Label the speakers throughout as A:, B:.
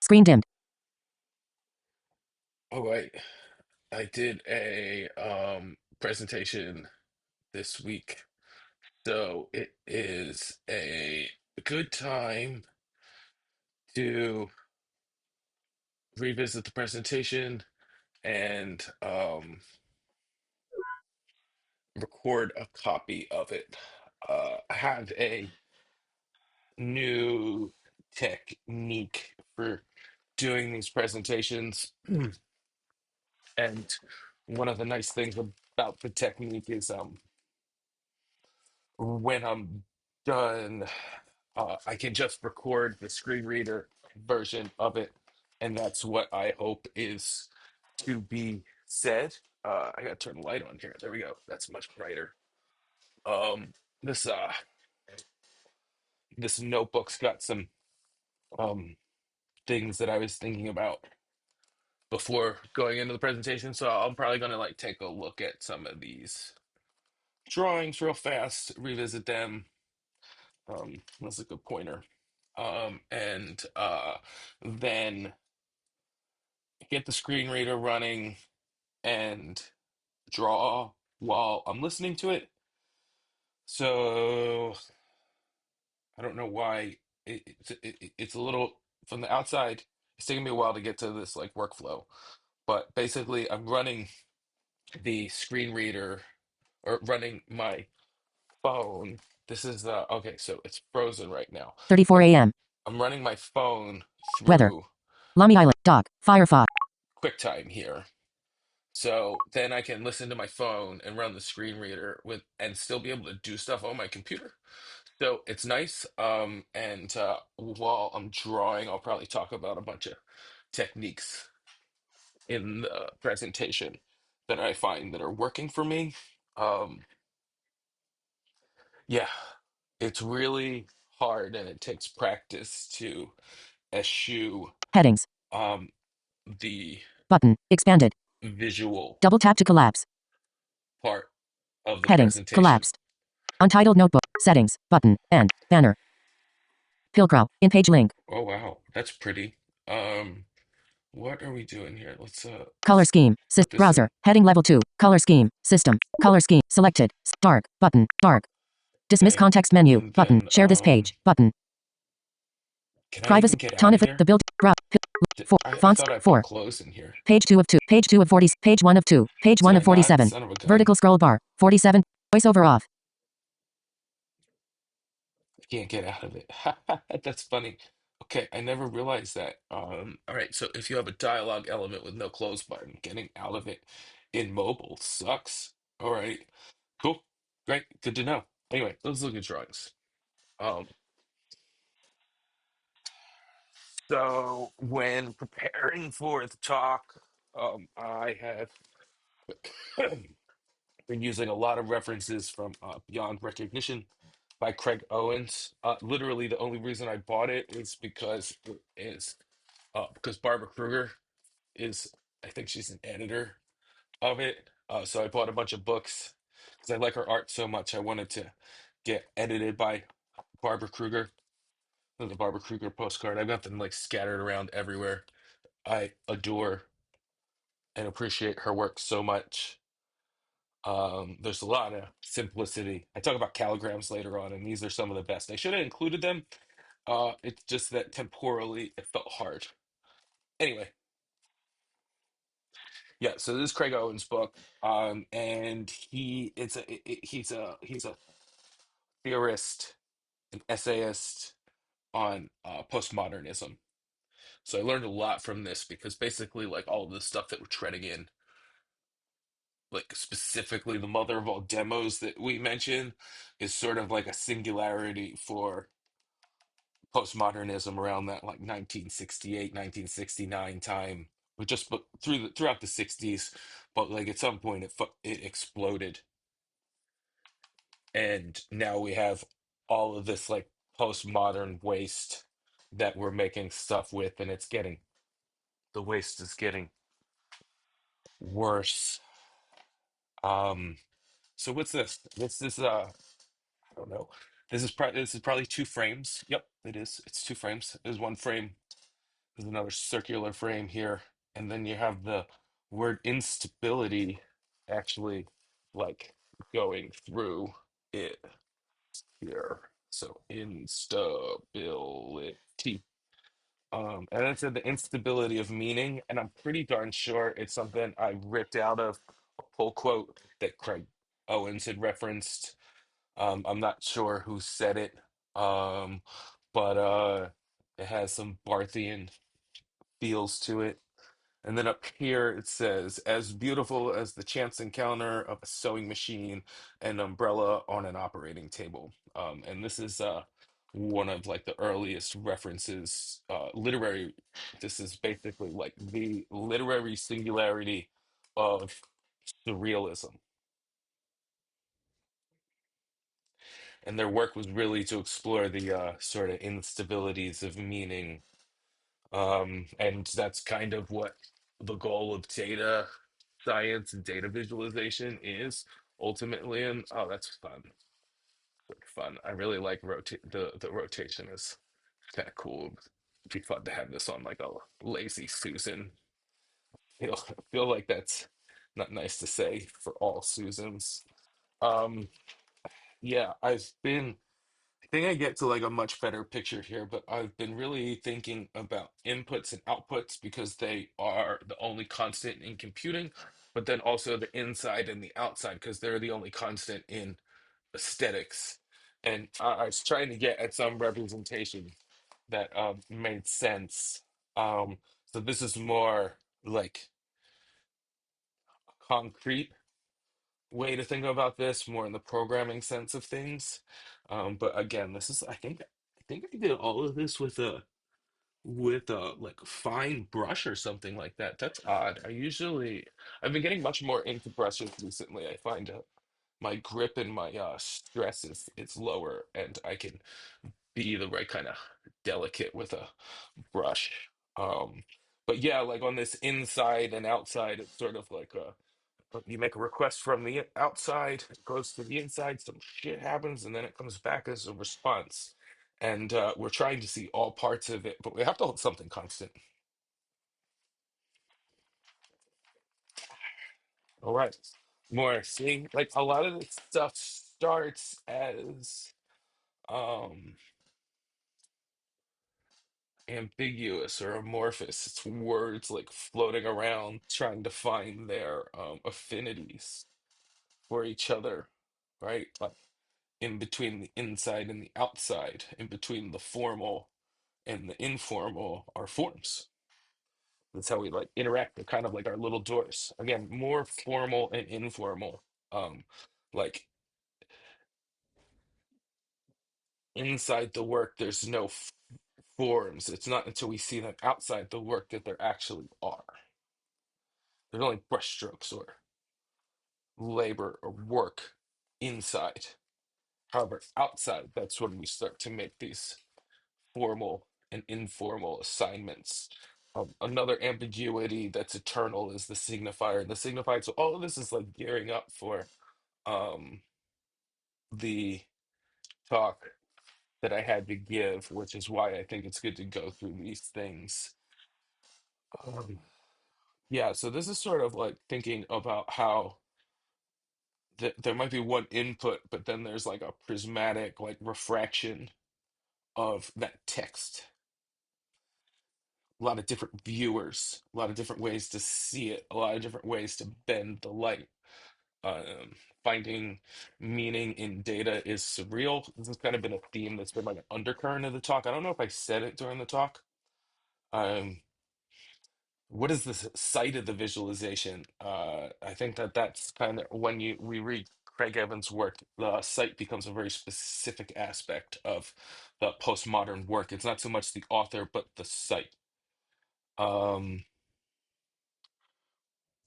A: Screen dimmed.
B: Oh wait, I did a presentation this week, so it is a good time to revisit the presentation and record a copy of it. I have a new technique for doing these presentations, and one of the nice things about the technique is when I'm done, I can just record the screen reader version of it, and that's what I hope is to be said. I gotta turn the light on here. There we go. That's much brighter. Um, this this notebook's got some um things that I was thinking about before going into the presentation, so I'm probably gonna like take a look at some of these drawings real fast, revisit them. That's a good pointer. And then get the screen reader running and draw while I'm listening to it. So I don't know why it's a little from the outside. It's taking me a while to get to this like workflow, but basically I'm running the screen reader or running my phone. This is okay, so it's frozen right now.
A: 34
B: I'm
A: a.m.
B: I'm running my phone
A: Weather.
B: through
A: Lummi Island. Dock. Firefox.
B: QuickTime here. So then I can listen to my phone and run the screen reader with and still be able to do stuff on my computer. So it's nice. And while I'm drawing, I'll probably talk about a bunch of techniques in the presentation that I find that are working for me. Um, yeah, it's really hard and it takes practice to eschew
A: Headings.
B: um, the
A: Button. Expanded.
B: visual
A: Double tap to collapse.
B: part of the
A: Headings.
B: presentation.
A: Collapsed. Untitled notebook. Settings. Button. And. Banner. Pilcrow. In page link.
B: Oh wow, that's pretty. Um, what are we doing here?
A: Color
B: Let's
A: scheme.
B: put this in.
A: Browser. Heading level 2. Color scheme. System. Color scheme. Selected. Dark. Button. Dark. Dismiss
B: Okay.
A: context menu.
B: And
A: Button.
B: then
A: Share this page. Button.
B: can I
A: Privacy.
B: even get out
A: Tonic.
B: of here?
A: The build. Brow. 4.
B: I
A: Fonts.
B: thought I put
A: 4.
B: clothes in here.
A: Page 2 of 2. Page 2 of 40. Page 1 of 2. Page
B: Did
A: 1
B: I
A: of
B: not?
A: 47.
B: Son of a gun.
A: Vertical scroll bar. 47. Voiceover off.
B: I can't get out of it. That's funny. Okay, I never realized that. All right, so if you have a dialogue element with no close button, getting out of it in mobile sucks. All right, cool, great, good to know. Anyway, let's look at drawings. Um, so when preparing for the talk, I have been using a lot of references from Beyond Recognition by Craig Owens. Literally, the only reason I bought it is because Barbara Kruger is, I think she's an editor of it. So I bought a bunch of books because I like her art so much. I wanted to get edited by Barbara Kruger. The Barbara Kruger postcard. I've got them like scattered around everywhere. I adore and appreciate her work so much. There's a lot of simplicity. I talk about calligrams later on, and these are some of the best. I should have included them. It's just that temporally it felt hard. Anyway, yeah. So this is Craig Owens' book, and he's a theorist, an essayist on postmodernism. So I learned a lot from this because basically, like all of the stuff that we're treading in, like specifically the mother of all demos that we mentioned, is sort of like a singularity for postmodernism around that like 1968 1969 time, but just but throughout the 60s, but like at some point it exploded, and now we have all of this like postmodern waste that we're making stuff with, and the waste is getting worse. um so what's this. I don't know. This is probably 2 frames. Yep, it is. It's 2 frames. There's one frame There's another circular frame here, and then you have the word instability actually like going through it here. So instability. And it said the instability of meaning, and I'm pretty darn sure it's something I ripped out of a pull quote that Craig Owens had referenced. I'm not sure who said it, um, but it has some Barthian feels to it. And then up here it says, as beautiful as the chance encounter of a sewing machine and umbrella on an operating table. And this is one of like the earliest references, literary. This is basically like the literary singularity of surrealism. And their work was really to explore the sort of instabilities of meaning. And that's kind of what the goal of data science and data visualization is ultimately. And oh, that's fun. Fun. I really like the rotation is kind of cool. It'd be fun to have this on like a lazy Susan. Feel feel like that's not nice to say for all Susans. Um, yeah, I think I get to like a much better picture here, but I've been really thinking about inputs and outputs because they are the only constant in computing, but then also the inside and the outside because they're the only constant in aesthetics. And I was trying to get at some representation that made sense. So this is more like concrete way to think about this, more in the programming sense of things. But again, this is I think I did all of this with a like fine brush or something like that. That's odd. I've been getting much more into brushes recently. I find my grip and my stress is lower, and I can be the right kind of delicate with a brush. But yeah, like on this inside and outside, it's sort of like a you make a request from the outside, it goes to the inside, some shit happens, and then it comes back as a response. And we're trying to see all parts of it, but we have to hold something constant. All right. More seeing like a lot of this stuff starts as um ambiguous or amorphous. It's words like floating around trying to find their affinities for each other, right? Like in between the inside and the outside, in between the formal and the informal are forms. That's how we like interact. They're kind of like our little doors. Again, more formal and informal. Like inside the work, there's no forms. It's not until we see them outside the work that there actually are. There's only brushstrokes or labor or work inside. However, outside, that's when we start to make these formal and informal assignments. Another ambiguity that's eternal is the signifier. The signified, so all of this is like gearing up for um, the talk that I had to give, which is why I think it's good to go through these things. Um, yeah, so this is sort of like thinking about how there might be one input, but then there's like a prismatic like refraction of that text. A lot of different viewers, a lot of different ways to see it, a lot of different ways to bend the light. Finding meaning in data is surreal. This has kind of been a theme that's been like an undercurrent of the talk. I don't know if I said it during the talk. Um, what is the site of the visualization? I think that that's kind of when we read Craig Evans' work, the site becomes a very specific aspect of the postmodern work. It's not so much the author, but the site. Um,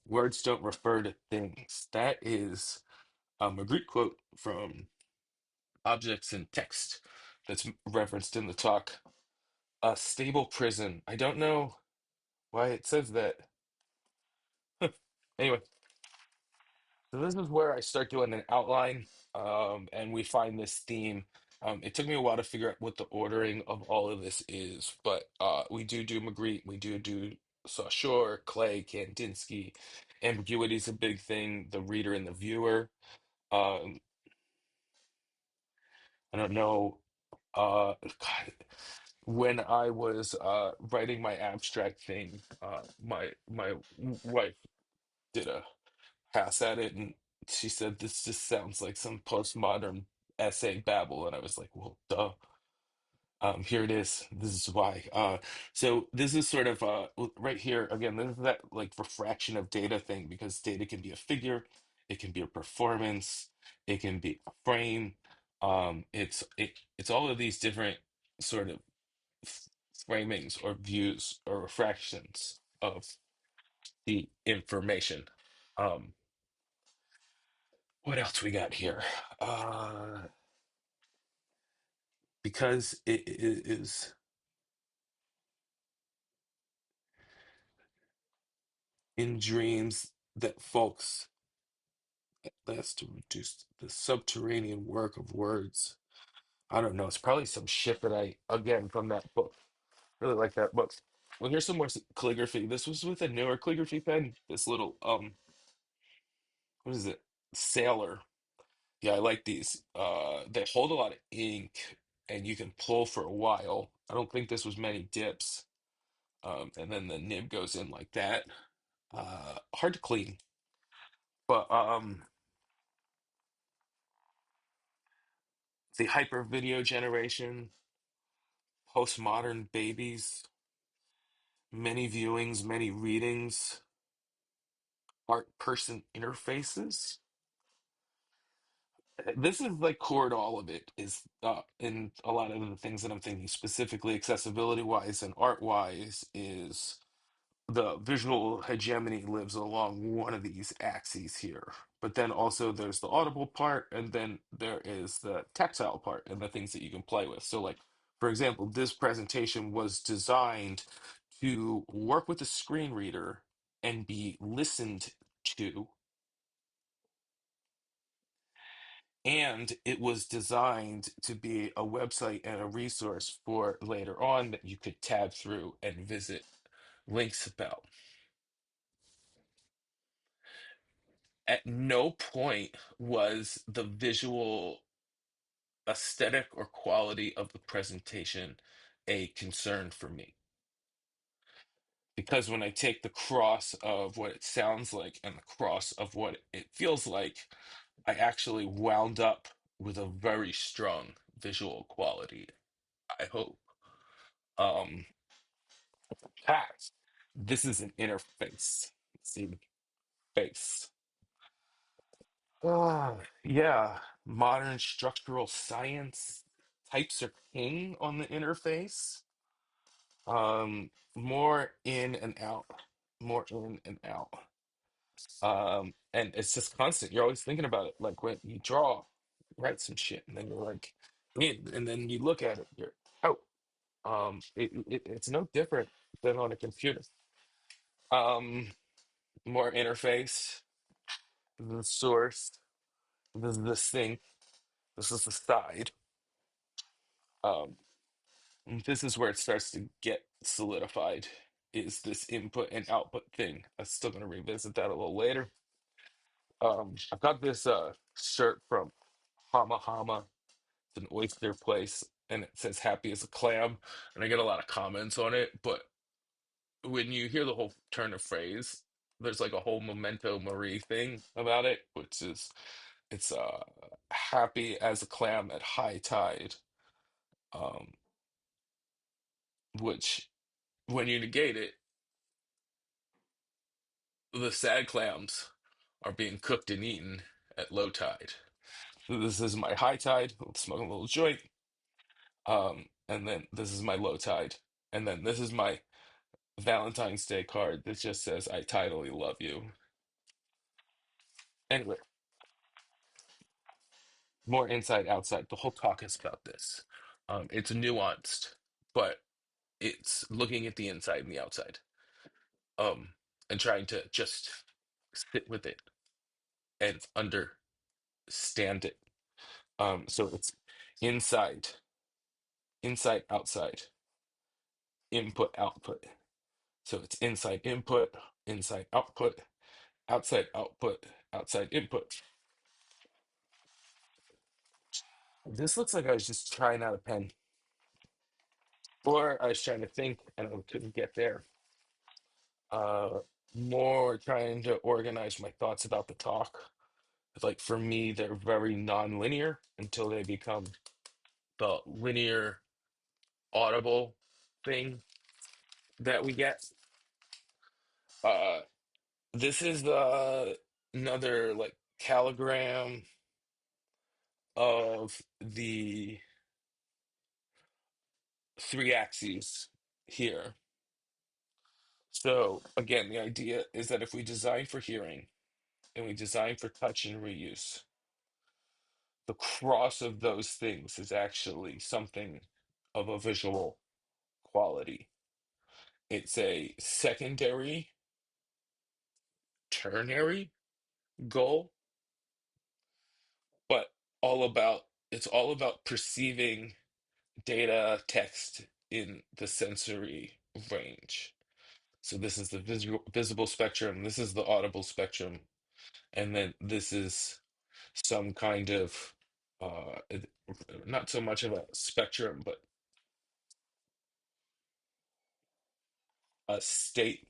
B: Words don't refer to things. That is a Greek quote from Objects in Text that's referenced in the talk. A stable prison. I don't know why it says that. Anyway, so this is where I start doing an outline, and we find this theme. It took me a while to figure out what the ordering of all of this is, but we do Magritte, we do Saussure, Clay, Kandinsky. Ambiguity is a big thing. The reader and the viewer. Um, I don't know. God, when I was writing my abstract thing, my wife did a pass at it, and she said this just sounds like some postmodern essay babble, and I was like, well, duh. Here it is. This is why. So this is sort of right here again. This is that like refraction of data thing because data can be a figure, it can be a performance, it can be a frame. It's all of these different sort of f- framings or views or refractions of the information. Um, what else we got here? Because it is in dreams that folks. That's to reduce the subterranean work of words. I don't know. It's probably some shit that I, again, from that book. Really like that book. Well, here's some more calligraphy. This was with a newer calligraphy pen. This little, what is it? Sailor. Yeah, I like these. They hold a lot of ink and you can pull for a while. I don't think this was many dips. And then the nib goes in like that. Hard to clean. But the hyper video generation, postmodern babies, many viewings, many readings, art person interfaces. This is like core to all of it, is in a lot of the things that I'm thinking specifically accessibility wise and art wise is the visual hegemony lives along one of these axes here. But then also there's the audible part, and then there is the tactile part and the things that you can play with. So, like, for example, this presentation was designed to work with a screen reader and be listened to, and it was designed to be a website and a resource for later on that you could tab through and visit links about. At no point was the visual aesthetic or quality of the presentation a concern for me. Because when I take the cross of what it sounds like and the cross of what it feels like, I actually wound up with a very strong visual quality, I hope. Um, Pat, this is an interface. See, face. Yeah, modern structural science types are king on the interface. More in and out, more in and out. And it's just constant. You're always thinking about it. Like when you draw, write some shit, and then you're like, and then you look at it, you're out. It's no different than on a computer. Um, More interface, the source, this is the sink, this is the side. Um, and this is where it starts to get solidified. Is this input and output thing? I'm still gonna revisit that a little later. I've got this shirt from Hama Hama. It's an oyster place, and it says "happy as a clam," and I get a lot of comments on it. But when you hear the whole turn of phrase, there's like a whole memento mori thing about it, which is it's happy as a clam at high tide, um, which when you negate it, the sad clams are being cooked and eaten at low tide. This is my high tide, smoking a little joint. And then this is my low tide. And then this is my Valentine's Day card that just says, I tidally love you. Anyway, more inside outside. The whole talk is about this. It's nuanced, but it's looking at the inside and the outside. Um, and trying to just sit with it and understand it. So inside, inside, outside, input, output. So it's inside input, inside output, outside output, outside input. This looks like I was just trying out a pen, or I was trying to think and I couldn't get there. Uh, More trying to organize my thoughts about the talk. Like for me, they're very non-linear until they become the linear audible thing that we get. Uh, this is the another like calligram of the three axes here. So again, the idea is that if we design for hearing and we design for touch and reuse, the cross of those things is actually something of a visual quality. It's a secondary, ternary goal, but it's all about perceiving data, text in the sensory range. So this is the visible spectrum, this is the audible spectrum, and then this is some kind of not so much of a spectrum, but a state.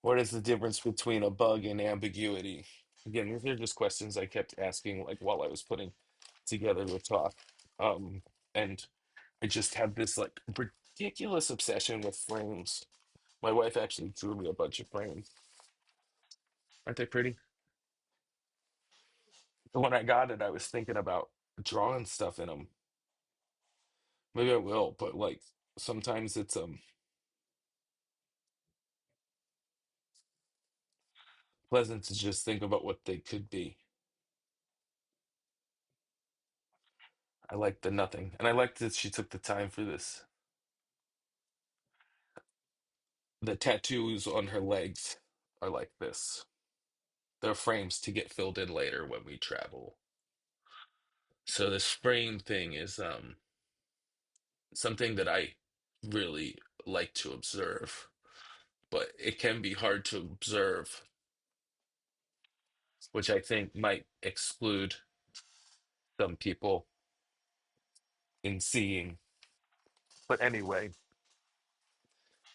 B: What is the difference between a bug and ambiguity? Again, these are just questions I kept asking like while I was putting together the talk. And I just have this like ridiculous obsession with frames. My wife actually drew me a bunch of frames. Aren't they pretty? When I got it, I was thinking about drawing stuff in them. Maybe I will, but like sometimes it's pleasant to just think about what they could be. I like the nothing, and I like that she took the time for this. The tattoos on her legs are like this. They're frames to get filled in later when we travel. So this frame thing is something that I really like to observe, but it can be hard to observe, which I think might exclude some people in seeing. But anyway,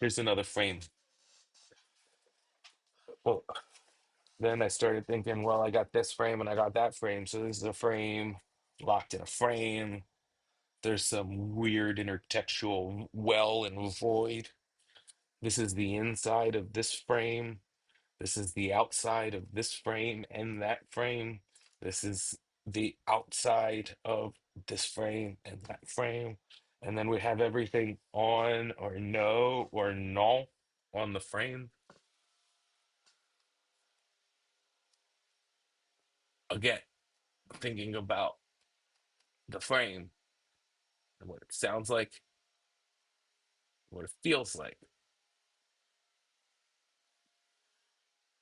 B: here's another frame. Well, then I started thinking, well, I got this frame and I got that frame. So this is a frame locked in a frame. There's some weird intertextual well and void. This is the inside of this frame. This is the outside of this frame and that frame. This is the outside of this frame and that frame. And then we have everything on or no or non on the frame. Again, thinking about the frame and what it sounds like, what it feels like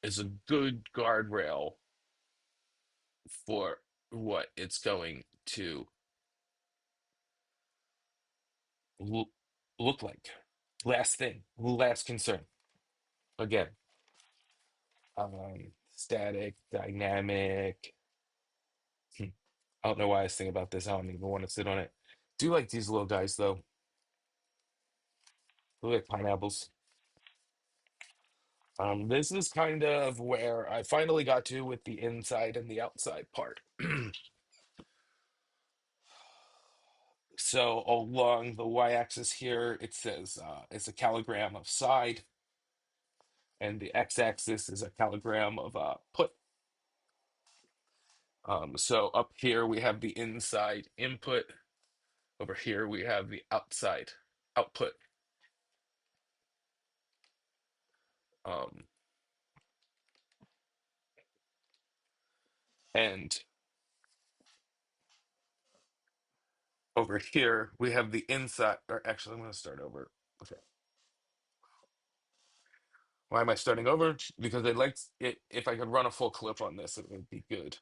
B: is a good guardrail for what it's going to lo- look like. Last thing, last concern. Again, static, dynamic. I don't know why I was thinking about this. I don't even want to sit on it. Do you like these little guys though? They look like pineapples. This is kind of where I finally got to with the inside and the outside part. So along the y-axis here, it says it's a calligram of side, and the x-axis is a calligram of put. So up here we have the inside input. Over here we have the outside output. Um, and over here we have the inside, or actually I'm going to start over. Okay. Why am I starting over? Because I'd like it, if I could run a full clip on this, it would be good.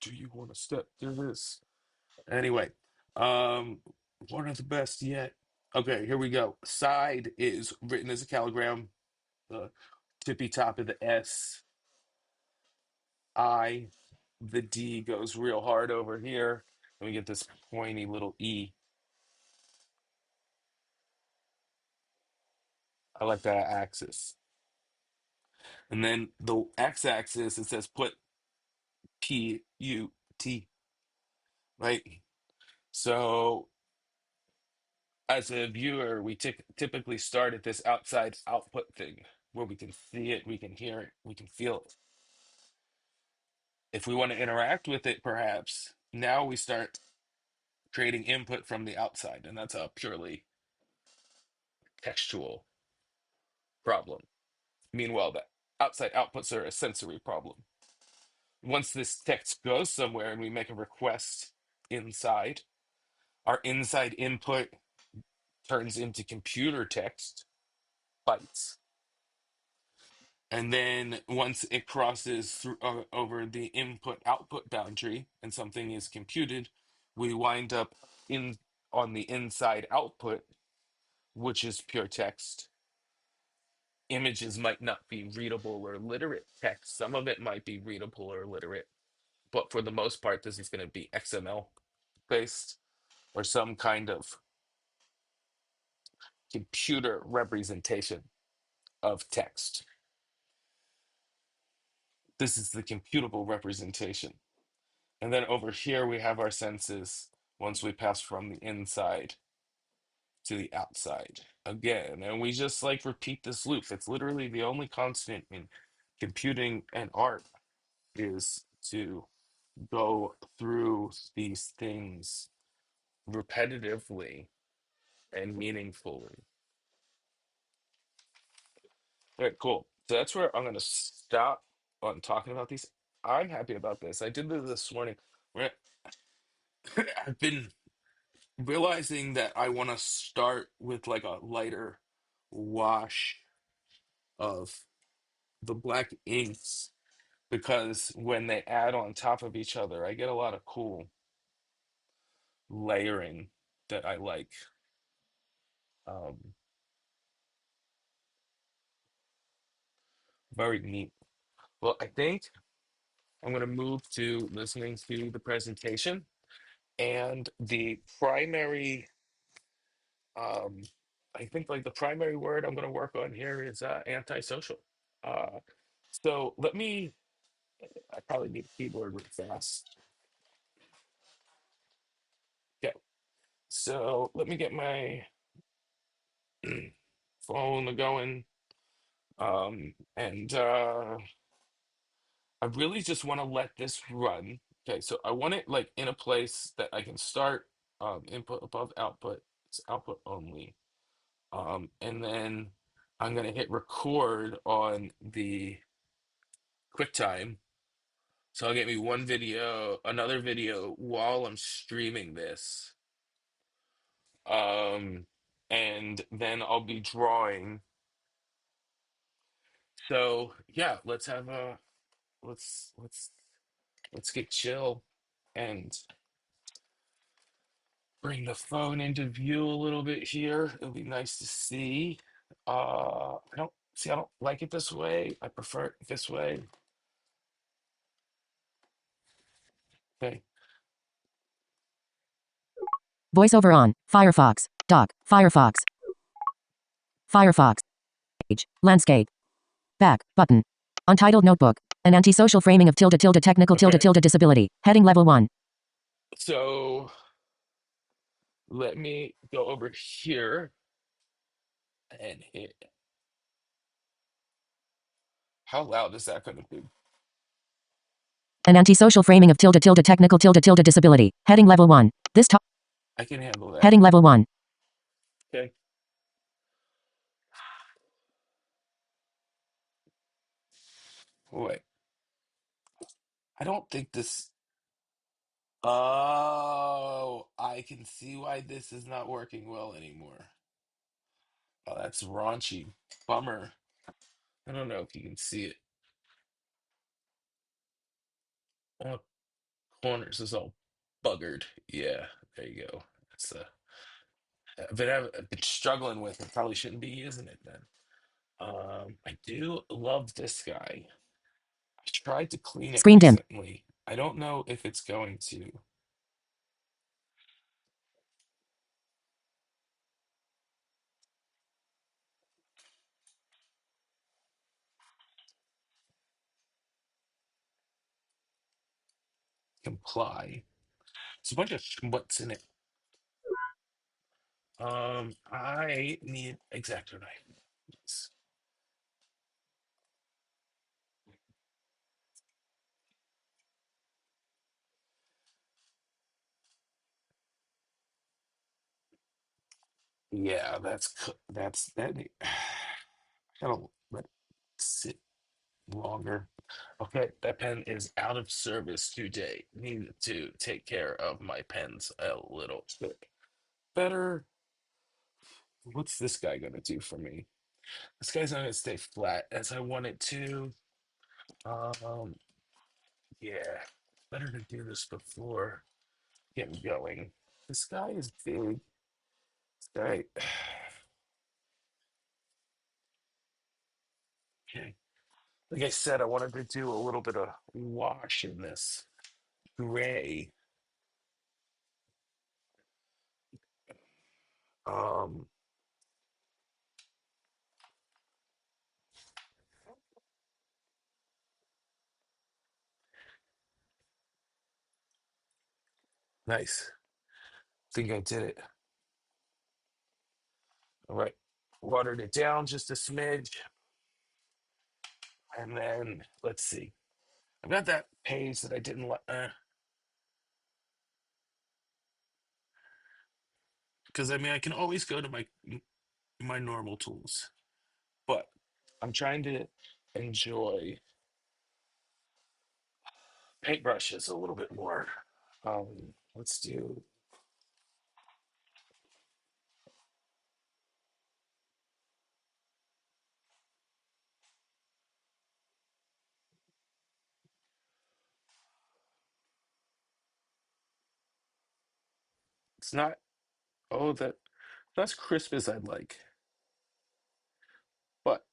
B: Do you want to step through this? Anyway, um, one of the best yet. Okay, here we go. Side is written as a calligram. The tippy top of the S, I, the D goes real hard over here, and we get this pointy little E. I like that axis. And then the x-axis, it says put P-U-T, right? So as a viewer, we typically start at this outside output thing where we can see it, we can hear it, we can feel it. If we want to interact with it, perhaps, now we start creating input from the outside, and that's a purely textual problem. Meanwhile, the outside outputs are a sensory problem. Once this text goes somewhere and we make a request inside, our inside input turns into computer text, bytes. And then once it crosses through over the input output boundary and something is computed, we wind up in on the inside output, which is pure text. Images might not be readable or literate text. Some of it might be readable or literate, but for the most part, this is going to be XML based or some kind of computer representation of text. This is the computable representation. And then over here, we have our senses once we pass from the inside to the outside again. And we just like repeat this loop. It's literally the only constant in computing and art is to go through these things repetitively and meaningfully. All right, cool. So that's where I'm going to stop on talking about these. I'm happy about this. I did this morning. Right? I've been realizing that I want to start with like a lighter wash of the black inks because when they add on top of each other, I get a lot of cool layering that I like. Um, Very neat. Well, I think I'm going to move to listening to the presentation and the primary. Um, I think like the primary word I'm going to work on here is antisocial. Uh, so let me. I probably need a keyboard really fast. Okay, so let me get my phone going. And I really just want to let this run. Okay, so I want it like in a place that I can start input above output. It's output only. And then I'm gonna hit record on the QuickTime. So I'll get me one video, another video while I'm streaming this. Um, and then I'll be drawing. So yeah, let's let's get chill and bring the phone into view a little bit here. It'll be nice to see. I don't like it this way. I prefer it this way. Okay.
A: Voiceover on. Firefox. Dock. Firefox. Firefox. Page. Landscape. Back. Button. Untitled notebook. An antisocial framing of tilde tilde technical tilde
B: Okay.
A: tilde disability. Heading level 1.
B: So let me go over here and hit. How loud is that going to be?
A: An antisocial framing of tilde tilde technical tilde tilde disability. Heading level 1. This top.
B: I can handle that.
A: Heading level 1.
B: Okay. Wait. I don't think this. Oh, I can see why this is not working well anymore. Oh, that's raunchy. Bummer. I don't know if you can see it. Oh, Corners is all buggered. Yeah, there you go. That's I've been struggling with. I probably shouldn't be using it then. I do love this guy. I tried to clean it
A: Screen dimmed.
B: recently. I don't know if it's going to comply. It's a bunch of what's in it. I need X-Acto knife. Please. Yeah, that's that. I gotta let it sit longer. Okay, that pen is out of service today. Need to take care of my pens a little bit better. What's this guy gonna do for me? This guy's not gonna stay flat as I want it to. Um, yeah, better to do this before getting going. This guy is big. This guy. Okay. Like I said, I wanted to do a little bit of wash in this gray. Um, nice. Think I did it. All right. Watered it down just a smidge. And then let's see. I've got that page that I didn't like because I mean I can always go to my normal tools, but I'm trying to enjoy paintbrushes a little bit more. Let's do it's not that's crisp as I'd like, but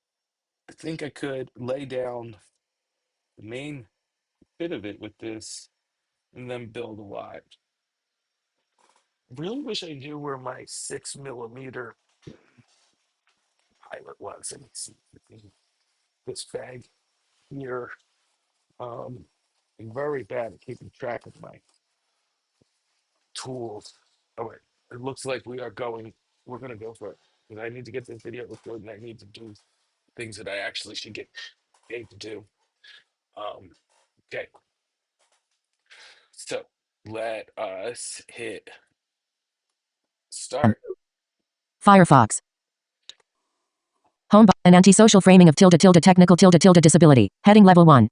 B: I think I could lay down the main bit of it with this and then build a lot. I really wish I knew where my 6 millimeter pilot was. And it's in this bag here. I'm very bad at keeping track of my tools. All right, it looks like we're gonna go for it. Because I need to get this video recorded and I need to do things that I actually should get paid to do. Um, okay, so let us hit start.
A: Firefox. Home. An antisocial framing of tilde tilde technical tilde tilde disability. Heading level 1.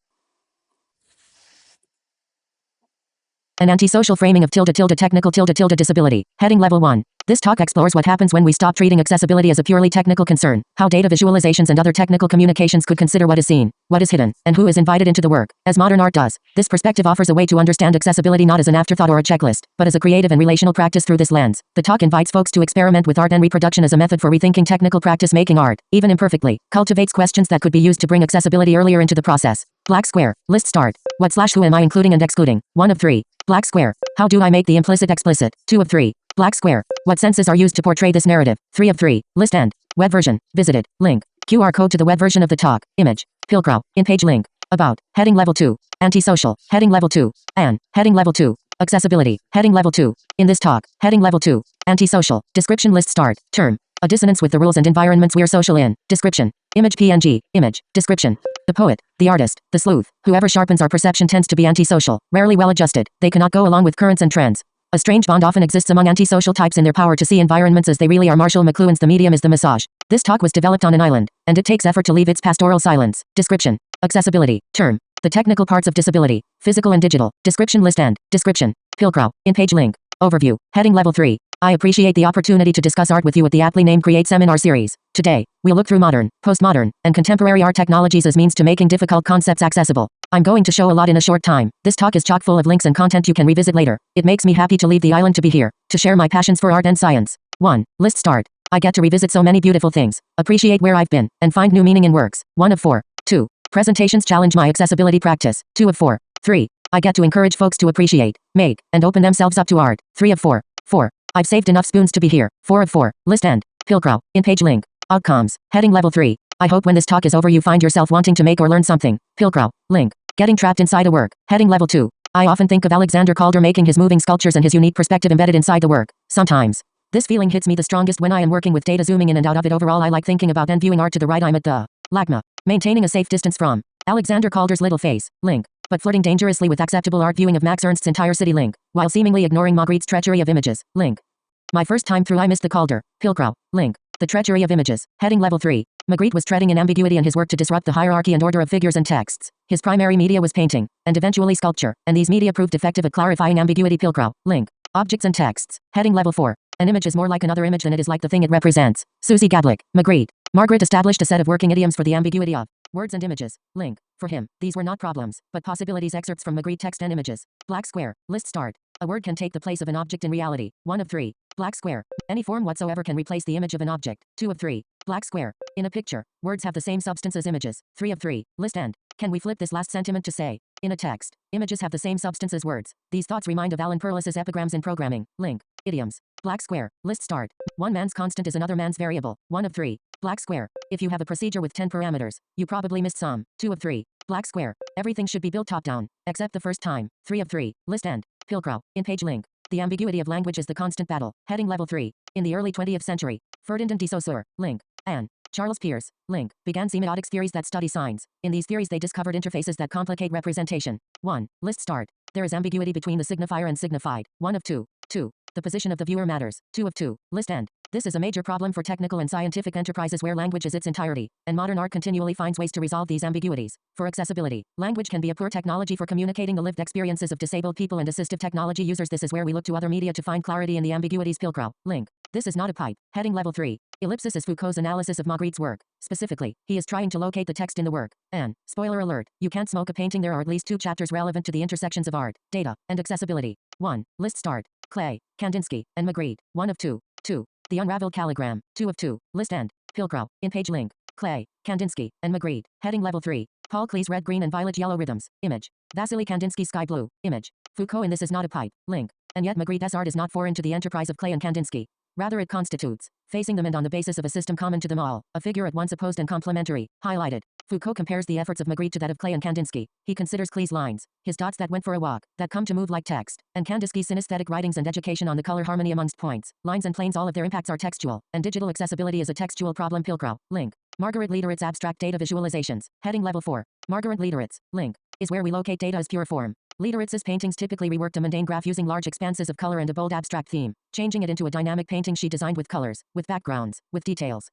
A: An antisocial framing of tilde tilde technical tilde tilde disability. Heading level 1. This talk explores what happens when we stop treating accessibility as a purely technical concern, how data visualizations and other technical communications could consider what is seen, what is hidden, and who is invited into the work, as modern art does. This perspective offers a way to understand accessibility not as an afterthought or a checklist, but as a creative and relational practice through this lens. The talk invites folks to experiment with art and reproduction as a method for rethinking technical practice making art, even imperfectly, cultivates questions that could be used to bring accessibility earlier into the process. Black square. List start. What/who am I including and excluding? 1 of 3. Black square. How do I make the implicit explicit? 2 of 3. Black square. What senses are used to portray this narrative? 3 of 3. List end. Web version. Visited. Link. QR code to the web version of the talk. Image. Pilcrow. In page link. About. Heading level 2. Antisocial. Heading level 2. An. Heading level 2. Accessibility. Heading level 2. In this talk. Heading level 2. Antisocial. Description list start. Term. A dissonance with the rules and environments we're social in. Description. Image PNG. Image. Description. The poet, the artist, the sleuth, whoever sharpens our perception tends to be antisocial, rarely well adjusted. They cannot go along with currents and trends. A strange bond often exists among antisocial types in their power to see environments as they really are. Marshall McLuhan's The Medium is the Massage. This talk was developed on an island, and it takes effort to leave its pastoral silence. Description. Accessibility. Term. The technical parts of disability. Physical and digital. Description list end. Description. Pilcrow. In page link. Overview. Heading Level 3. I appreciate the opportunity to discuss art with you at the aptly named Create Seminar Series. Today, we'll look through modern, postmodern, and contemporary art technologies as means to making difficult concepts accessible. I'm going to show a lot in a short time. This talk is chock full of links and content you can revisit later. It makes me happy to leave the island to be here, to share my passions for art and science. 1. List start. I get to revisit so many beautiful things, appreciate where I've been, and find new meaning in works. 1 of 4. 2. Presentations challenge my accessibility practice. 2 of 4. 3. I get to encourage folks to appreciate, make, and open themselves up to art. 3 of 4. 4. I've saved enough spoons to be here. 4 of 4. List end. Pilcrow. In-page link. Outcomes. Heading Level 3. I hope when this talk is over you find yourself wanting to make or learn something. Pilcrow. Link. Getting trapped inside a work. Heading Level 2. I often think of Alexander Calder making his moving sculptures and his unique perspective embedded inside the work. Sometimes this feeling hits me the strongest when I am working with data zooming in and out of it. Overall, I like thinking about and viewing art to the right. I'm at the LACMA. Maintaining a safe distance from Alexander Calder's little face. Link. But flirting dangerously with acceptable art viewing of Max Ernst's entire city. Link. While seemingly ignoring Magritte's treachery of images. Link. My first time through I missed the Calder. Pilcrow. Link. The treachery of images. Heading Level 3. Magritte was treading in ambiguity in his work to disrupt the hierarchy and order of figures and texts. His primary media was painting, and eventually sculpture, and these media proved effective at clarifying ambiguity. Pilcrow. Link. Objects and texts. Heading Level 4. An image is more like another image than it is like the thing it represents. Susie Gadlick. Magritte. Margaret established a set of working idioms for the ambiguity of words and images. Link. For him, these were not problems, but possibilities. Excerpts from Magritte. Text and images. Black square. List start. A word can take the place of an object in reality. 1 of 3. Black square. Any form whatsoever can replace the image of an object. 2 of 3. Black square. In a picture, words have the same substance as images. 3 of 3. List end. Can we flip this last sentiment to say, in a text, images have the same substance as words? These thoughts remind of Alan Perlis's epigrams in programming. Link. Idioms. Black square. List start. One man's constant is another man's variable. 1 of 3. Black square. If you have a procedure with 10 parameters, you probably missed some. 2 of 3. Black square. Everything should be built top down, except the first time. 3 of 3. List end. Pilcrow. In-page link. The ambiguity of language is the constant battle. Heading Level 3. In the early 20th century, Ferdinand de Saussure. Link. And Charles Peirce. Link. Began semiotics theories that study signs. In these theories they discovered interfaces that complicate representation. 1. List start. There is ambiguity between the signifier and signified. 1 of 2. 2. The position of the viewer matters. 2 of 2. List end. This is a major problem for technical and scientific enterprises where language is its entirety, and modern art continually finds ways to resolve these ambiguities. For accessibility, language can be a poor technology for communicating the lived experiences of disabled people and assistive technology users. This is where we look to other media to find clarity in the ambiguities. Pilcrow. Link. This is not a pipe. Heading Level 3. Ellipsis is Foucault's analysis of Magritte's work. Specifically, he is trying to locate the text in the work. And, spoiler alert, you can't smoke a painting. There are at least 2 chapters relevant to the intersections of art, data, and accessibility. 1. List start. Clay, Kandinsky, and Magritte. 1 of 2. 2. The unraveled calligram. 2 of 2. List end. Pilcrow. In-page link. Clay, Kandinsky, and Magritte. Heading Level 3. Paul Klee's red, green, and violet yellow rhythms. Image. Vasily Kandinsky sky blue. Image. Foucault in This Is Not a Pipe. Link. And yet Magritte's art is not foreign to the enterprise of Clay and Kandinsky. Rather it constitutes, facing them and on the basis of a system common to them all, a figure at once opposed and complementary. Highlighted. Foucault compares the efforts of Magritte to that of Clay and Kandinsky. He considers Klee's lines, his dots that went for a walk, that come to move like text, and Kandinsky's synesthetic writings and education on the color harmony amongst points, lines and planes. All of their impacts are textual, and digital accessibility is a textual problem. Pilcrow. Link. Margaret Lederer's abstract data visualizations. Heading Level 4. Margaret Lederer's link is where we locate data as pure form. Lederer's paintings typically reworked a mundane graph using large expanses of color and a bold abstract theme, changing it into a dynamic painting she designed with colors, with backgrounds, with details.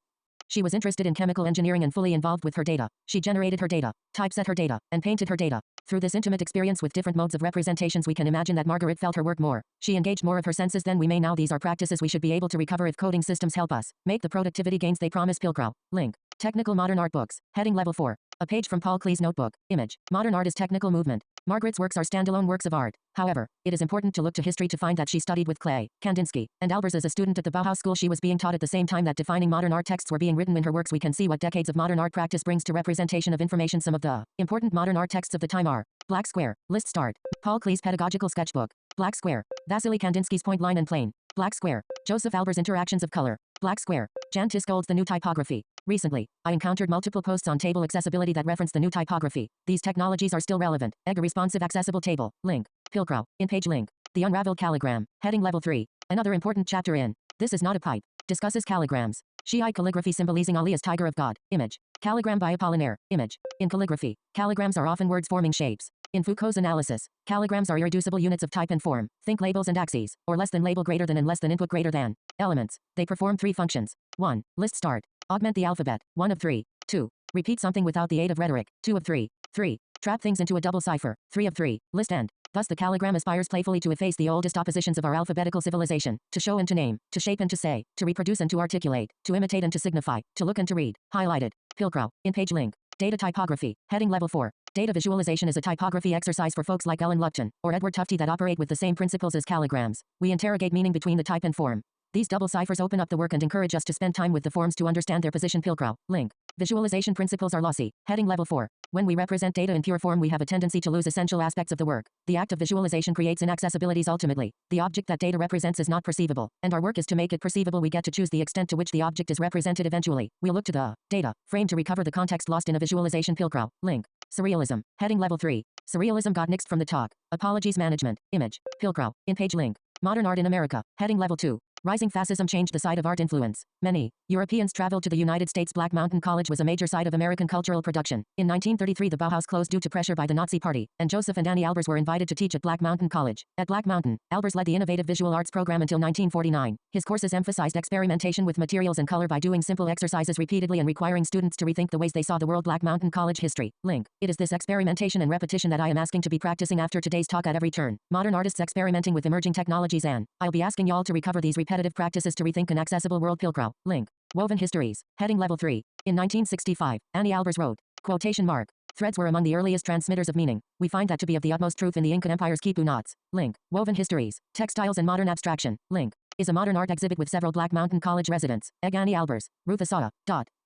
A: She was interested in chemical engineering and fully involved with her data. She generated her data, typeset her data, and painted her data. Through this intimate experience with different modes of representations, we can imagine that Margaret felt her work more. She engaged more of her senses than we may now. These are practices we should be able to recover if coding systems help us make the productivity gains they promise. Pilcrow. Link. Technical modern art books. Heading Level 4. A page from Paul Klee's notebook. Image. Modern art is technical movement. Margaret's works are standalone works of art. However, it is important to look to history to find that she studied with Clay, Kandinsky, and Albers as a student at the Bauhaus School. She was being taught at the same time that defining modern art texts were being written in her works. We can see what decades of modern art practice brings to representation of information. Some of the important modern art texts of the time are Black Square. List start. Paul Klee's Pedagogical Sketchbook. Black Square. Vasily Kandinsky's Point, Line, and Plane. Black Square. Joseph Albers' Interactions of Color. Black Square. Jan Tiskold's The New Typography. Recently, I encountered multiple posts on table accessibility that reference the new typography. These technologies are still relevant. EGA responsive accessible table. Link. Pilcrow. In-page link. The unraveled calligram. Heading Level 3. Another important chapter in This Is Not a Pipe discusses calligrams. Shiite calligraphy symbolizing Ali as tiger of God. Image. Calligram by Apollinaire. Image. In calligraphy, calligrams are often words forming shapes. In Foucault's analysis, calligrams are irreducible units of type and form. Think labels and axes, or less than label greater than and less than input greater than elements. They perform 3 functions. 1. List start. Augment the alphabet. 1 of 3. 2. Repeat something without the aid of rhetoric. 2 of 3. 3. Trap things into a double cipher. 3 of 3. List end. Thus the calligram aspires playfully to efface the oldest oppositions of our alphabetical civilization, to show and to name, to shape and to say, to reproduce and to articulate, to imitate and to signify, to look and to read. Highlighted. Pilcrow. In-page link. Data typography. Heading level 4. Data visualization is a typography exercise for folks like Ellen Lupton or Edward Tufte that operate with the same principles as calligrams. We interrogate meaning between the type and form. These double ciphers open up the work and encourage us to spend time with the forms to understand their position. Pilcrow. Link. Visualization principles are lossy. Heading level 4. When we represent data in pure form, we have a tendency to lose essential aspects of the work. The act of visualization creates inaccessibilities ultimately. The object that data represents is not perceivable, and our work is to make it perceivable. We get to choose the extent to which the object is represented eventually. We'll look to the data frame to recover the context lost in a visualization. Pilcrow. Link. Surrealism. Heading level 3. Surrealism got nixed from the talk. Apologies management. Image. Pilcrow. In-page link. Modern art in America. Heading level 2. Rising fascism changed the side of art influence. Many Europeans traveled to the United States. Black Mountain College was a major site of American cultural production. In 1933 the Bauhaus closed due to pressure by the Nazi Party, and Joseph and Annie Albers were invited to teach at Black Mountain College. At Black Mountain, Albers led the innovative visual arts program until 1949. His courses emphasized experimentation with materials and color by doing simple exercises repeatedly and requiring students to rethink the ways they saw the world. Black Mountain College history. Link. It is this experimentation and repetition that I am asking to be practicing after today's talk at every turn. Modern artists experimenting with emerging technologies, and I'll be asking y'all to recover these repetitive practices to rethink an accessible world. Pilcrow. Link. Woven histories. Heading level 3. In 1965, Annie Albers wrote, quotation mark, threads were among the earliest transmitters of meaning. We find that to be of the utmost truth in the Inca Empire's quipu knots. Link. Woven histories. Textiles and modern abstraction. Link. Is a modern art exhibit with several Black Mountain College residents. Egg Annie Albers. Ruth Asada.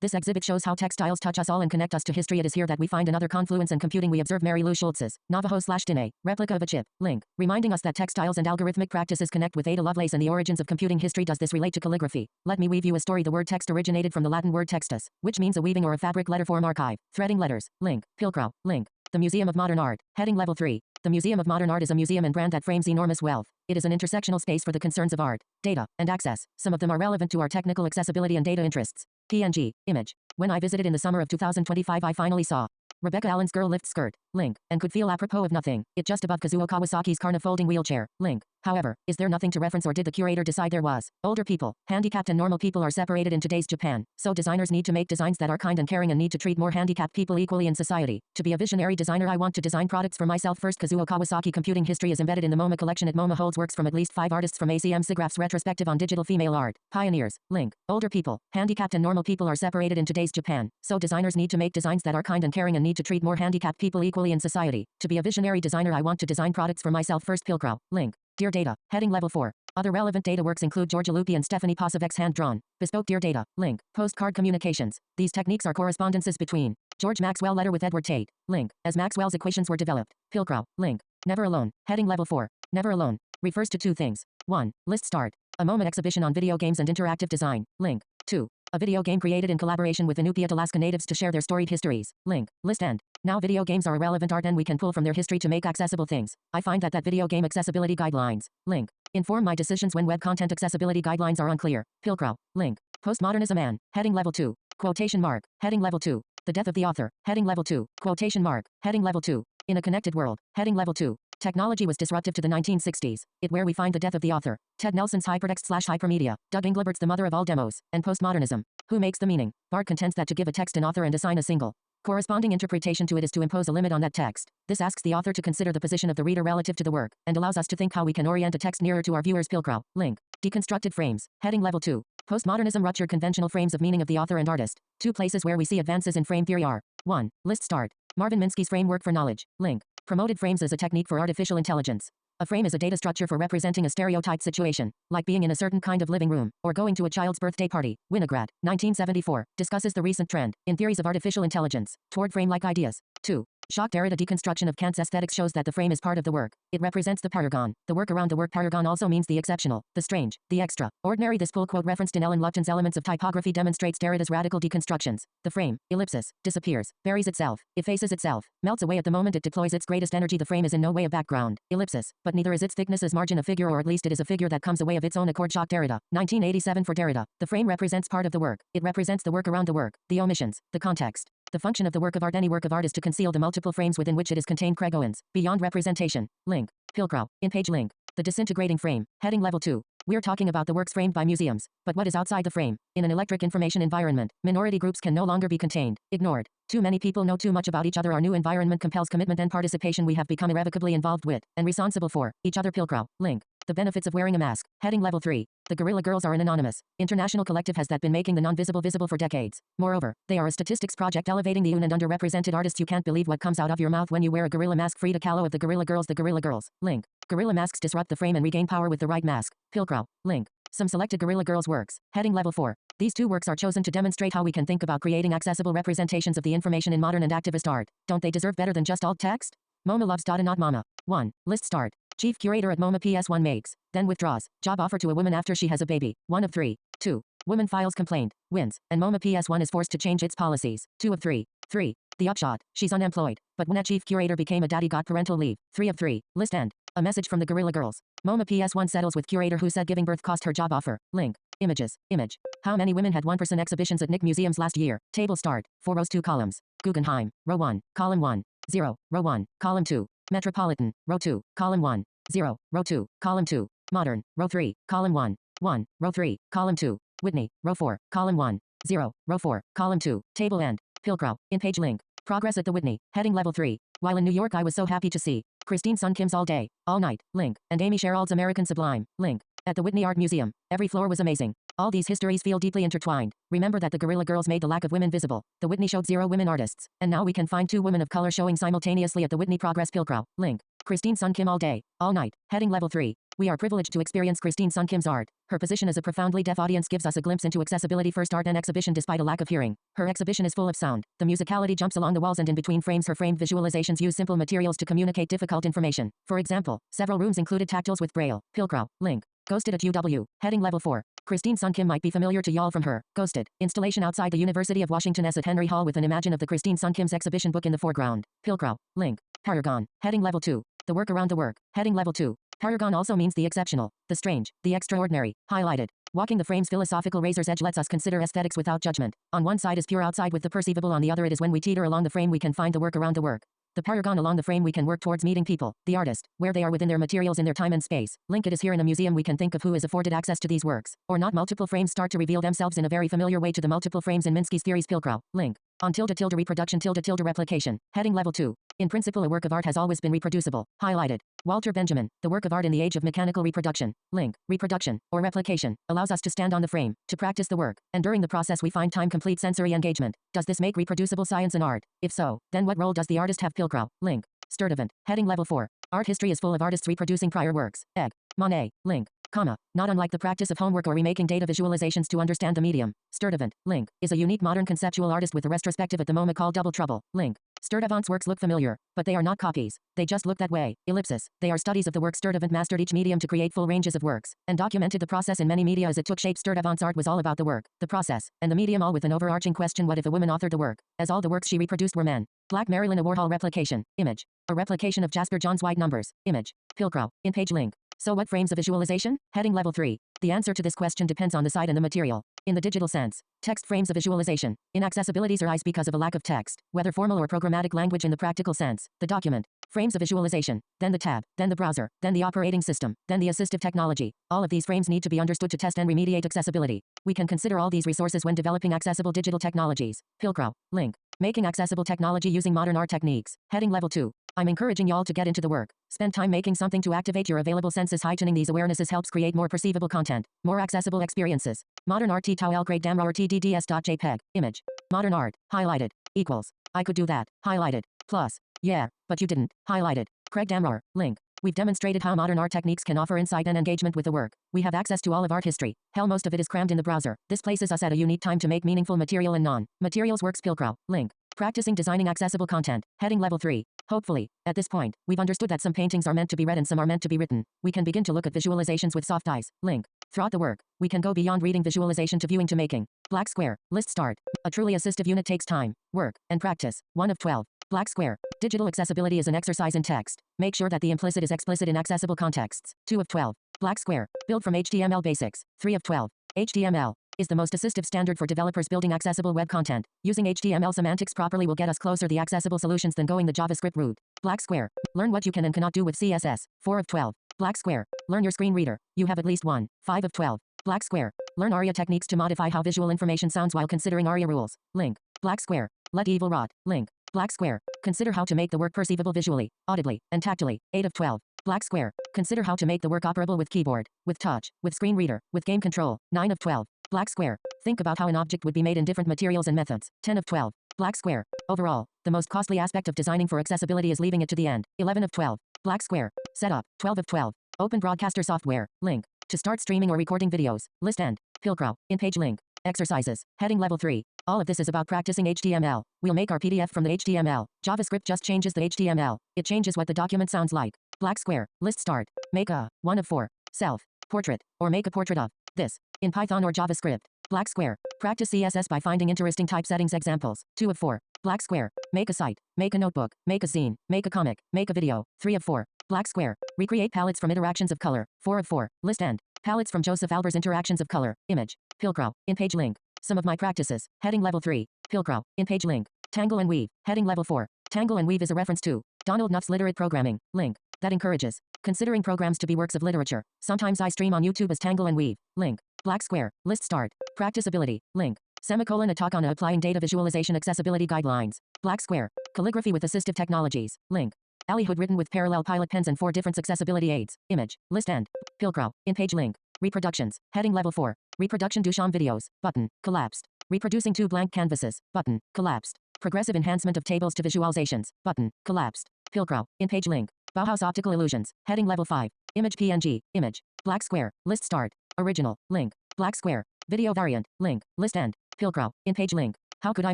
A: This exhibit shows how textiles touch us all and connect us to history. It is here that we find another confluence in computing. We observe Mary Lou Schultz's Navajo/Diné replica of a chip. Link. Reminding us that textiles and algorithmic practices connect with Ada Lovelace and the origins of computing history. Does this relate to calligraphy? Let me weave you a story. The word text originated from the Latin word textus, which means a weaving or a fabric letter form archive. Threading letters. Link. Pilcrow. Link. The Museum of Modern Art. Heading level 3. The Museum of Modern Art is a museum and brand that frames enormous wealth. It is an intersectional space for the concerns of art, data, and access. Some of them are relevant to our technical accessibility and data interests. PNG. Image. When I visited in the summer of 2025, I finally saw Rebecca Allen's girl lift skirt. Link. And could feel apropos of nothing. It just above Kazuo Kawasaki's Karna folding wheelchair. Link. However, is there nothing to reference, or did the curator decide there was? Older people, handicapped and normal people are separated in today's Japan, so designers need to make designs that are kind and caring and need to treat more handicapped people equally in society. To be a visionary designer, I want to design products for myself first. Kazuo Kawasaki computing history is embedded in the MoMA collection. At MoMA holds works from at least 5 artists from ACM SIGGRAPH's retrospective on digital female art. Pioneers. Link. Older people, handicapped and normal people are separated in today's Japan, so designers need to make designs that are kind and caring and need to treat more handicapped people equally in society. To be a visionary designer, I want to design products for myself first. Pilcrow. Link. Dear Data. Heading level 4. Other relevant data works include Georgia Lupi and Stephanie Posavec's hand-drawn, bespoke Dear Data. Link. Postcard communications. These techniques are correspondences between George Maxwell letter with Edward Tate. Link. As Maxwell's equations were developed. Pilcrow. Link. Never alone. Heading level 4. Never alone refers to 2 things. 1. List start. A MoMA exhibition on video games and interactive design. Link. 2. A video game created in collaboration with Inupiat Alaska natives to share their storied histories. Link. List end. Now video games are a relevant art and we can pull from their history to make accessible things. I find that video game accessibility guidelines. Link. Inform my decisions when web content accessibility guidelines are unclear. Pilcrow. Link. Postmodernism and heading level 2. Quotation mark. Heading level 2. The death of the author. Heading level 2. Quotation mark. Heading level 2. In a connected world. Heading level 2. Technology was disruptive to the 1960s. It where we find the death of the author. Ted Nelson's hypertext/hypermedia. Doug Englebert's The Mother of All Demos. And postmodernism. Who makes the meaning? Bart contends that to give a text an author and assign a single corresponding interpretation to it is to impose a limit on that text. This asks the author to consider the position of the reader relative to the work, and allows us to think how we can orient a text nearer to our viewers. Pilcrow. Link. Deconstructed frames. Heading level 2. Postmodernism ruptured conventional frames of meaning of the author and artist. 2 places where we see advances in frame theory are 1. List start. Marvin Minsky's framework for knowledge. Link. Promoted frames as a technique for artificial intelligence. A frame is a data structure for representing a stereotyped situation, like being in a certain kind of living room, or going to a child's birthday party. Winograd, 1974, discusses the recent trend, in theories of artificial intelligence, toward frame-like ideas. 2. Jacques Derrida deconstruction of Kant's aesthetics shows that the frame is part of the work. It represents the paragon. The work around the work. Paragon also means the exceptional, the strange, the extra. Ordinary. This full quote referenced in Ellen Lupton's Elements of Typography demonstrates Derrida's radical deconstructions. The frame, ellipsis, disappears, buries itself, effaces itself, melts away at the moment it deploys its greatest energy. The frame is in no way a background, ellipsis, but neither is its thickness as margin a figure, or at least it is a figure that comes away of its own accord. Jacques Derrida, 1987. For Derrida, the frame represents part of the work. It represents the work around the work, the omissions, the context. The function of the work of art. Any work of art is to conceal the multiple frames within which it is contained. Craig Owens, Beyond Representation. Link. Pilcrow. In-page link. The disintegrating frame. Heading level 2. We're talking about the works framed by museums. But what is outside the frame? In an electric information environment, minority groups can no longer be contained, ignored. Too many people know too much about each other. Our new environment compels commitment and participation. We have become irrevocably involved with, and responsible for, each other. Pilcrow. Link. The benefits of wearing a mask. Heading level 3. The Guerrilla Girls are an anonymous, international collective has that been making the non-visible visible for decades. Moreover, they are a statistics project elevating the UN and underrepresented artists. You can't believe what comes out of your mouth when you wear a gorilla mask. Frida Kahlo of the Guerrilla Girls. The Guerrilla Girls. Link. Gorilla masks disrupt the frame and regain power with the right mask. Pilcrow. Link. Some selected Guerrilla Girls works. Heading level 4. These 2 works are chosen to demonstrate how we can think about creating accessible representations of the information in modern and activist art. Don't they deserve better than just alt text? MoMA loves Dada not Mama. 1. List start. Chief curator at MoMA PS1 makes, then withdraws. Job offer to a woman after she has a baby. 1 of 3. 2. Woman files complaint, wins, and MoMA PS1 is forced to change its policies. 2 of 3. 3. The upshot, she's unemployed. But when a chief curator became a daddy got parental leave. 3 of 3. List end. A message from the Guerrilla Girls. MoMA PS1 settles with curator who said giving birth cost her job offer. Link. Images. Image. How many women had 1% exhibitions at Nick museums last year? Table start. 4 rows 2 columns. Guggenheim. Row 1. Column 1. 0. Row 1. Column 2. Metropolitan. Row 2. Column 1. 0. Row 2. Column 2. Modern. Row 3. Column 1. 1. Row 3. Column 2. Whitney. Row 4. Column 1. 0. Row 4. Column 2. Table end. Pilcrow. In page link. Progress at the Whitney. Heading level 3. While in New York I was so happy to see Christine Sun Kim's All Day, All Night, link, and Amy Sherald's American Sublime, link. At the Whitney Art Museum, every floor was amazing. All these histories feel deeply intertwined. Remember that the Guerrilla Girls made the lack of women visible. The Whitney showed 0 women artists. And now we can find 2 women of color showing simultaneously at the Whitney. Progress. Pilcrow. Link. Christine Sun Kim All Day, All Night. Heading level 3. We are privileged to experience Christine Sun Kim's art. Her position as a profoundly deaf audience gives us a glimpse into accessibility first art and exhibition despite a lack of hearing. Her exhibition is full of sound. The musicality jumps along the walls and in between frames. Her framed visualizations use simple materials to communicate difficult information. For example, several rooms included tactiles with braille. Pilcrow. Link. Ghosted at UW. Heading level 4. Christine Sun Kim might be familiar to y'all from her Ghosted installation outside the University of Washington as at Henry Hall with an imagine of the Christine Sun Kim's exhibition book in the foreground. Pilcrow. Link. Paragon. Heading level 2. The work around the work. Heading level 2. Paragon also means the exceptional, the strange, the extraordinary. Highlighted. Walking the frame's philosophical razor's edge lets us consider aesthetics without judgment. On one side is pure outside with the perceivable, on the other it is when we teeter along the frame we can find the work around the work. The paragon along the frame we can work towards meeting people, the artist, where they are within their materials in their time and space. Link. It is here in a museum we can think of who is afforded access to these works. Or not. Multiple frames start to reveal themselves in a very familiar way to the multiple frames in Minsky's theories. Pilcrow. Link. On reproduction replication. Heading level 2. In principle a work of art has always been reproducible. Highlighted. Walter Benjamin. The work of art in the age of mechanical reproduction. Link. Reproduction, or replication, allows us to stand on the frame, to practice the work, and during the process we find time-complete sensory engagement. Does this make reproducible science and art? If so, then what role does the artist have? Pilcrow. Link. Sturdivant. Heading level 4. Art history is full of artists reproducing prior works. Egg. Monet. Link. Comma. Not unlike the practice of homework or remaking data visualizations to understand the medium. Sturdivant. Link. Is a unique modern conceptual artist with a retrospective at the MoMA called Double Trouble. Link. Sturdivant's works look familiar, but they are not copies. They just look that way. Ellipsis. They are studies of the work. Sturdivant mastered each medium to create full ranges of works, and documented the process in many media as it took shape. Sturdivant's art was all about the work, the process, and the medium, all with an overarching question: what if a woman authored the work, as all the works she reproduced were men? Black Marilyn. A Warhol replication. Image. A replication of Jasper John's white numbers. Image. Pilcrow. In page link. So what frames a visualization? Heading level 3. The answer to this question depends on the site and the material. In the digital sense, text frames a visualization. Inaccessibilities arise because of a lack of text, whether formal or programmatic language. In the practical sense, the document frames a visualization, then the tab, then the browser, then the operating system, then the assistive technology. All of these frames need to be understood to test and remediate accessibility. We can consider all these resources when developing accessible digital technologies. Pilcrow. Link. Making accessible technology using modern art techniques. Heading level 2. I'm encouraging y'all to get into the work. Spend time making something to activate your available senses. Heightening these awarenesses helps create more perceivable content, more accessible experiences. Modern art T-Tau grade damra or TDDS.jpg. Image. Modern art. Highlighted. Equals. I could do that. Highlighted. Plus. Yeah, but you didn't. Highlighted. Craig Damrar. Link. We've demonstrated how modern art techniques can offer insight and engagement with the work. We have access to all of art history. Hell, most of it is crammed in the browser. This places us at a unique time to make meaningful material and non-materials works. Pilcrow. Link. Practicing designing accessible content. Heading level 3. Hopefully, at this point, we've understood that some paintings are meant to be read and some are meant to be written. We can begin to look at visualizations with soft eyes. Link. Throughout the work, we can go beyond reading visualization to viewing to making. Black square. List start. A truly assistive unit takes time, work, and practice. 1 of 12. Black square. Digital accessibility is an exercise in text. Make sure that the implicit is explicit in accessible contexts. 2 of 12. Black square. Build from HTML basics. 3 of 12. HTML is the most assistive standard for developers building accessible web content. Using HTML semantics properly will get us closer the accessible solutions than going the JavaScript route. Black square. Learn what you can and cannot do with CSS. 4 of 12. Black square. Learn your screen reader. You have at least one. 5 of 12. Black square. Learn ARIA techniques to modify how visual information sounds while considering ARIA rules. Link. Black square. Let evil rot. Link. Black square. Consider how to make the work perceivable visually, audibly, and tactily. 8 of 12. Black square. Consider how to make the work operable with keyboard, with touch, with screen reader, with game control. 9 of 12. Black square. Think about how an object would be made in different materials and methods. 10 of 12. Black square. Overall, the most costly aspect of designing for accessibility is leaving it to the end. 11 of 12. Black square. Setup. 12 of 12. Open broadcaster software. Link. To start streaming or recording videos. List end. Pilcrow. In-page link. Exercises. Heading level 3. All of this is about practicing HTML. We'll make our PDF from the HTML. JavaScript just changes the HTML. It changes what the document sounds like. Black square. List start. Make a 1 of 4. Self. Portrait. Or make a portrait of this. In Python or JavaScript. Black square. Practice CSS by finding interesting typesettings examples. 2 of 4. Black square. Make a site. Make a notebook. Make a zine. Make a comic. Make a video. 3 of 4. Black square. Recreate palettes from interactions of color. 4 of 4. List end. Palettes from Joseph Alber's interactions of color. Image. Pilcrow. In-page link. Some of my practices. Heading level 3. Pilcrow. In-page link. Tangle and weave. Heading level 4. Tangle and weave is a reference to Donald Knuth's literate programming. Link. That encourages considering programs to be works of literature. Sometimes I stream on YouTube as Tangle and Weave. Link. Black square. List start. Practicability. Link. Semicolon a talk on applying data visualization accessibility guidelines. Black square. Calligraphy with assistive technologies. Link. Allyhood written with parallel pilot pens and 4 different accessibility aids. Image. List end. Pilcrow. In-page link. Reproductions. Heading level 4. Reproduction Duchamp videos. Button. Collapsed. Reproducing 2 blank canvases. Button. Collapsed. Progressive enhancement of tables to visualizations. Button. Collapsed. Pilcrow. In-page link. Bauhaus optical illusions. Heading level 5. Image PNG. Image. Black square. List start. Original. Link. Black square. Video variant. Link. List end. Pilcrow. In-page link. How could I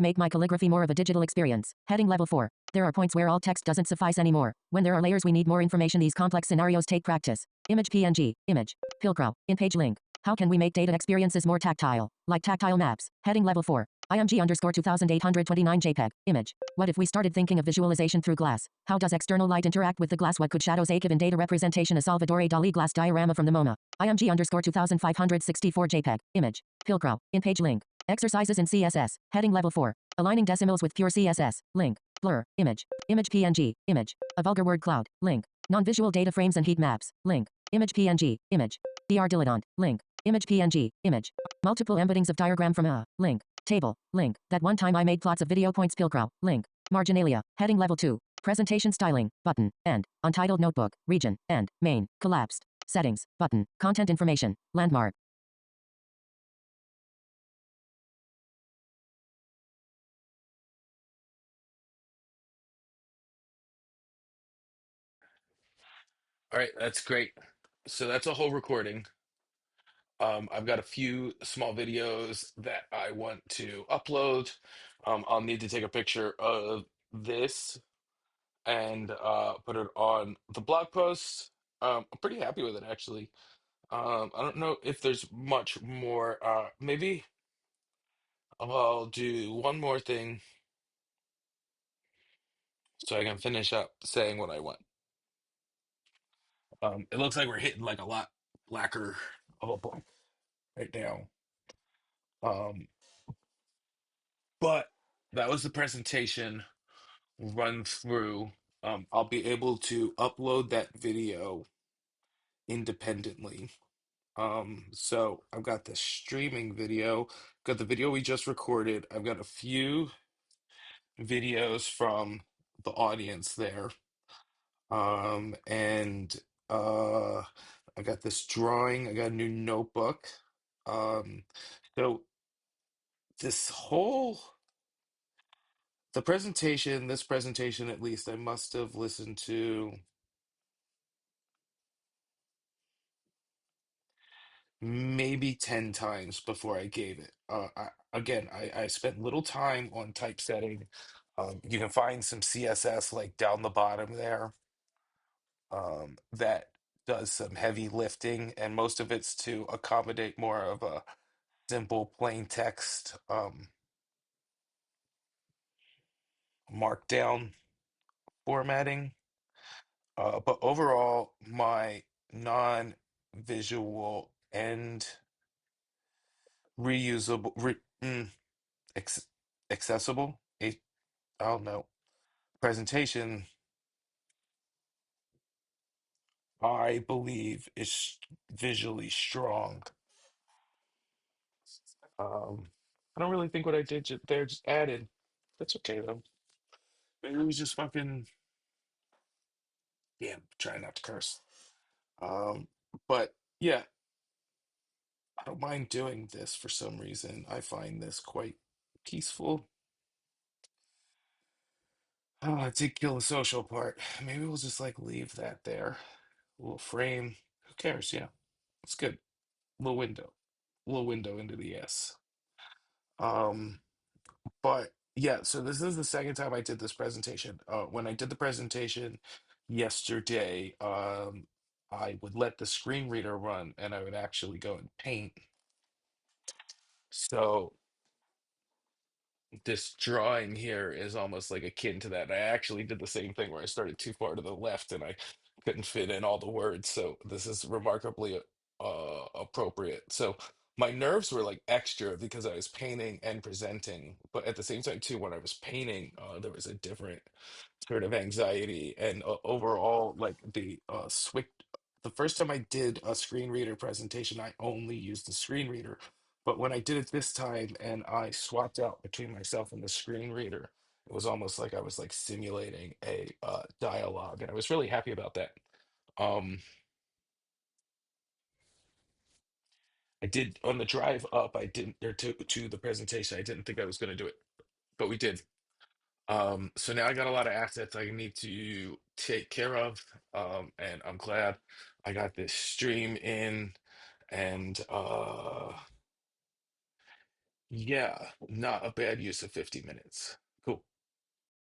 A: make my calligraphy more of a digital experience? Heading level 4. There are points where all text doesn't suffice anymore. When there are layers we need more information. These complex scenarios take practice. Image PNG. Image. Pilcrow. In-page link. How can we make data experiences more tactile? Like tactile maps. Heading level 4. IMG underscore 2829 JPEG. Image. What if we started thinking of visualization through glass? How does external light interact with the glass? What could shadows ache in data representation? A Salvador Dali glass diorama from the MoMA. IMG underscore 2564 JPEG. Image. Pilcrow. In-page link. Exercises in CSS. Heading level 4. Aligning decimals with pure CSS. Link. Blur. Image. Image PNG. Image. A vulgar word cloud. Link. Non-visual data frames and heat maps. Link. Image PNG. Image. DR dilettante. Link. Image PNG. Image. Multiple embeddings of diagram from a link. Table. Link. That one time I made plots of video points. Pilcrow. Link. Marginalia. Heading level 2. Presentation styling. Button. End. Untitled notebook. Region. End. Main. Collapsed. Settings. Button. Content information. Landmark.
B: All right, that's great. So that's a whole recording. I've got a few small videos that I want to upload. I'll need to take a picture of this and put it on the blog post. I'm pretty happy with it actually. I don't know if there's much more. Maybe I'll do one more thing so I can finish up saying what I want. It looks like we're hitting like a lot blacker of a book right now. Um, but that was the presentation run through. I'll be able to upload that video independently. So I've got the streaming video, got the video we just recorded. I've got a few videos from the audience there. And I got this drawing, I got a new notebook. Um, so this whole this presentation at least, I must have listened to maybe 10 times before I gave it. I spent little time on typesetting. You can find some CSS like down the bottom there that does some heavy lifting, and most of it's to accommodate more of a simple plain text markdown formatting. But overall, my non-visual and reusable, ex- accessible, I don't know, presentation I believe is visually strong. I don't really think what I did there just added. That's okay though. Maybe it was just fucking damn. Trying not to curse. Um, but yeah, I don't mind doing this for some reason. I find this quite peaceful. Oh, I did kill the social part. Maybe we'll just like leave that there. A little frame. Who cares? Yeah, it's good. Little window. Little window into the S. Um, but yeah, so this is the second time I did this presentation. When I did the presentation yesterday, I would let the screen reader run and I would actually go and paint. So this drawing here is almost like akin to that. I actually did the same thing where I started too far to the left and I couldn't fit in all the words. So this is remarkably appropriate. So my nerves were like extra because I was painting and presenting, but at the same time too, when I was painting, there was a different sort of anxiety and overall like the switch. The first time I did a screen reader presentation, I only used the screen reader. But when I did it this time and I swapped out between myself and the screen reader, it was almost like I was like simulating a dialogue, and I was really happy about that. Um, I did on the drive up, I didn't or to the presentation, I didn't think I was going to do it, but we did. So now I got a lot of assets I need to take care of, and I'm glad I got this stream in, and yeah, not a bad use of 50 minutes.